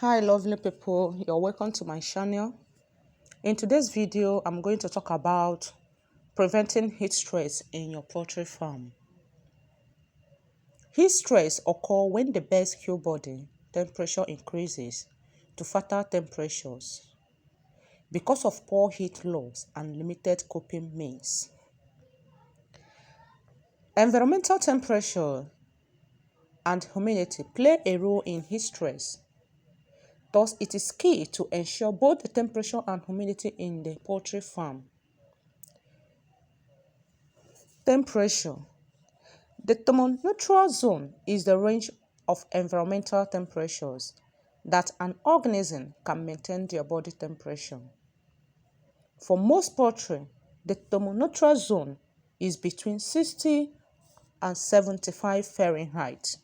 Hi lovely people, you're welcome to my channel. In today's video, I'm going to talk about preventing heat stress in your poultry farm. Heat stress occurs when the bird's kill body temperature increases to fatal temperatures because of poor heat loss and limited coping means. Environmental temperature and humidity play a role in heat stress. Thus, it is key to ensure both the temperature and humidity in the poultry farm. Temperature. The thermoneutral zone is the range of environmental temperatures that an organism can maintain their body temperature. For most poultry, the thermoneutral zone is between 60 and 75 Fahrenheit.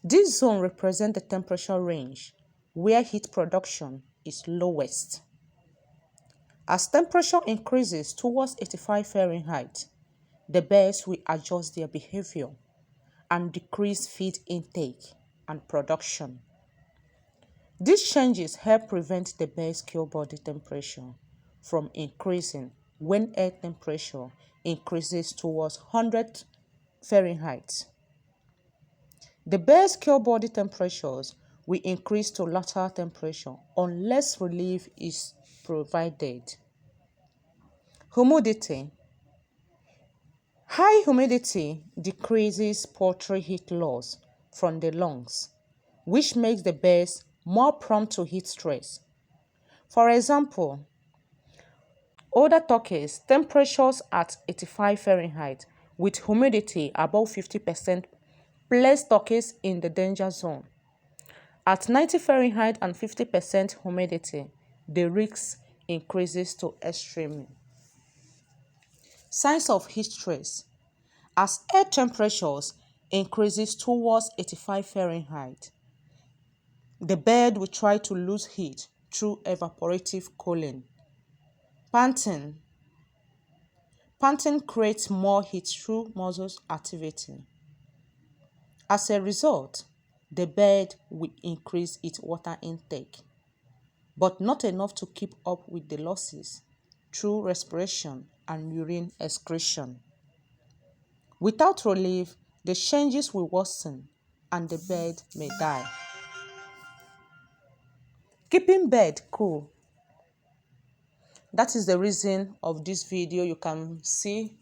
This zone represents the temperature range where heat production is lowest. As temperature increases towards 85 Fahrenheit, the birds will adjust their behavior and decrease feed intake and production. These changes help prevent the bird's kill body temperature from increasing when air temperature increases towards 100 Fahrenheit. The bird's kill body temperatures will increase to lateral temperature unless relief is provided. Humidity. High humidity decreases poultry heat loss from the lungs, which makes the birds more prone to heat stress. For example, older turkeys, temperatures at 85 Fahrenheit with humidity above 50% place turkeys in the danger zone. At 90 Fahrenheit and 50% humidity, the risk increases to extreme. Signs of heat stress. As air temperatures increases towards 85 Fahrenheit, the bird will try to lose heat through evaporative cooling. Panting. Panting creates more heat through muscle activity. As a result, the bird will increase its water intake, but not enough to keep up with the losses through respiration and urine excretion. Without relief, the changes will worsen and the bird may die. Keeping bird cool. That is the reason of this video. You can see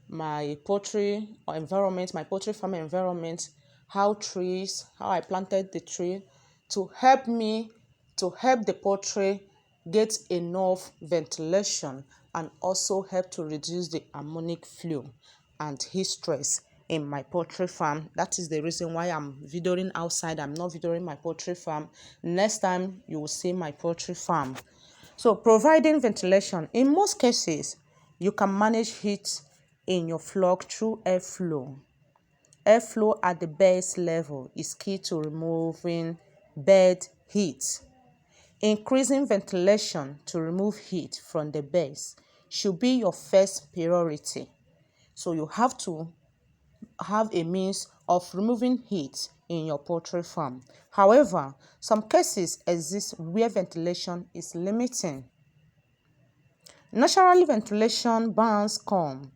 my poultry environment, my poultry farm environment, how I planted the tree to help the poultry get enough ventilation and also help to reduce the ammonic flow and heat stress in my poultry farm. That is the reason why I'm videoing outside. I'm not videoing my poultry farm. Next time you will see my poultry farm. So providing ventilation. In most cases, you can manage heat in your flock through airflow. Airflow at the base level is key to removing bird heat. Increasing ventilation to remove heat from the base should be your first priority. So you have to have a means of removing heat in your poultry farm. However, some cases exist where ventilation is limiting. Naturally, ventilation barns can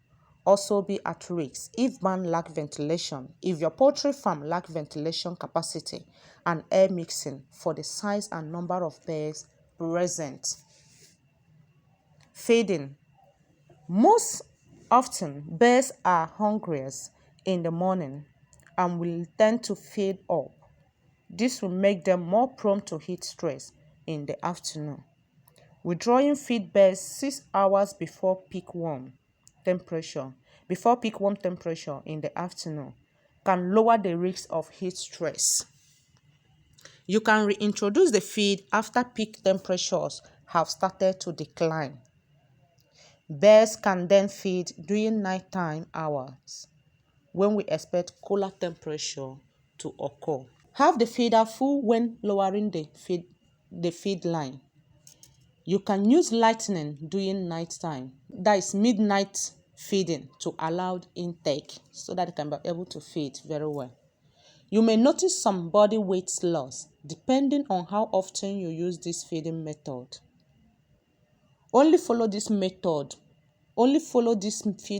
also be at risk if barn lack ventilation. If your poultry farm lack ventilation capacity and air mixing for the size and number of birds present. Feeding. Most often, birds are hungriest in the morning and will tend to feed up. This will make them more prone to heat stress in the afternoon. Withdrawing feed birds 6 hours before peak warm temperature in the afternoon can lower the risk of heat stress. You can reintroduce the feed after peak temperatures have started to decline. Birds can then feed during nighttime hours when we expect cooler temperature to occur. Have the feeder full when lowering the feed line. You can use lightning during nighttime, that is midnight feeding, to allow intake so that it can be able to feed very well. You may notice some body weight loss depending on how often you use this feeding method. Only follow this feed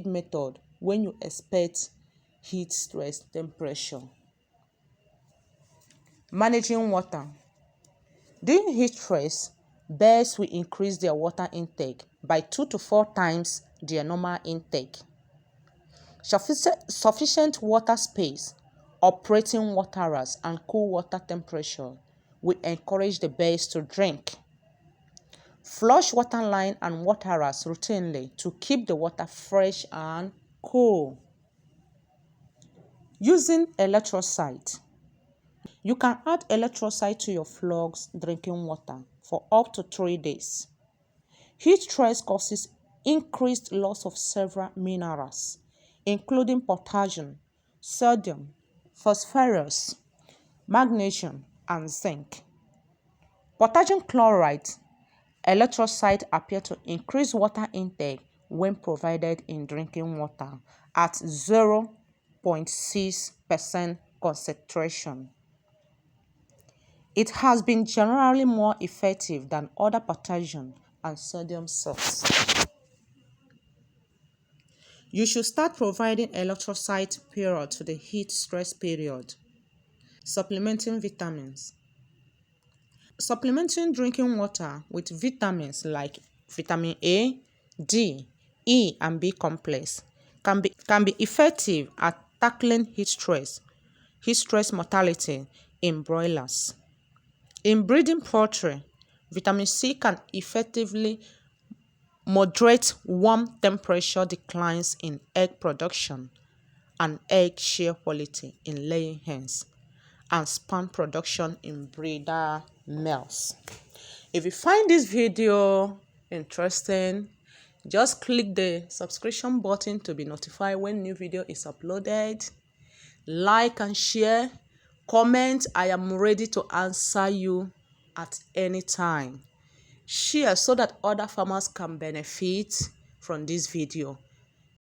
method when you expect heat stress temperature. Managing water. During heat stress, birds will increase their water intake by 2 to 4 times their normal intake. Sufficient water space, operating waterers, and cool water temperature will encourage the birds to drink. Flush water line and waterers routinely to keep the water fresh and cool. Using electrolyte. You can add electrolyte to your flocks drinking water for up to 3 days. Heat stress causes increased loss of several minerals, including potassium, sodium, phosphorus, magnesium, and zinc. Potassium chloride electrolyte appear to increase water intake when provided in drinking water at 0.6% concentration. It has been generally more effective than other potassium and sodium salts. You should start providing electrolyte prior to the heat stress period. Supplementing vitamins. Supplementing drinking water with vitamins like vitamin A, D, E, and B complex can be effective at tackling heat stress mortality in broilers. In breeding poultry, vitamin C can effectively moderate warm temperature declines in egg production and egg share quality in laying hens, and sperm production in breeder males. If you find this video interesting, just click the subscription button to be notified when new video is uploaded. Like and share. Comment. I am ready to answer you at any time. Share so that other farmers can benefit from this video.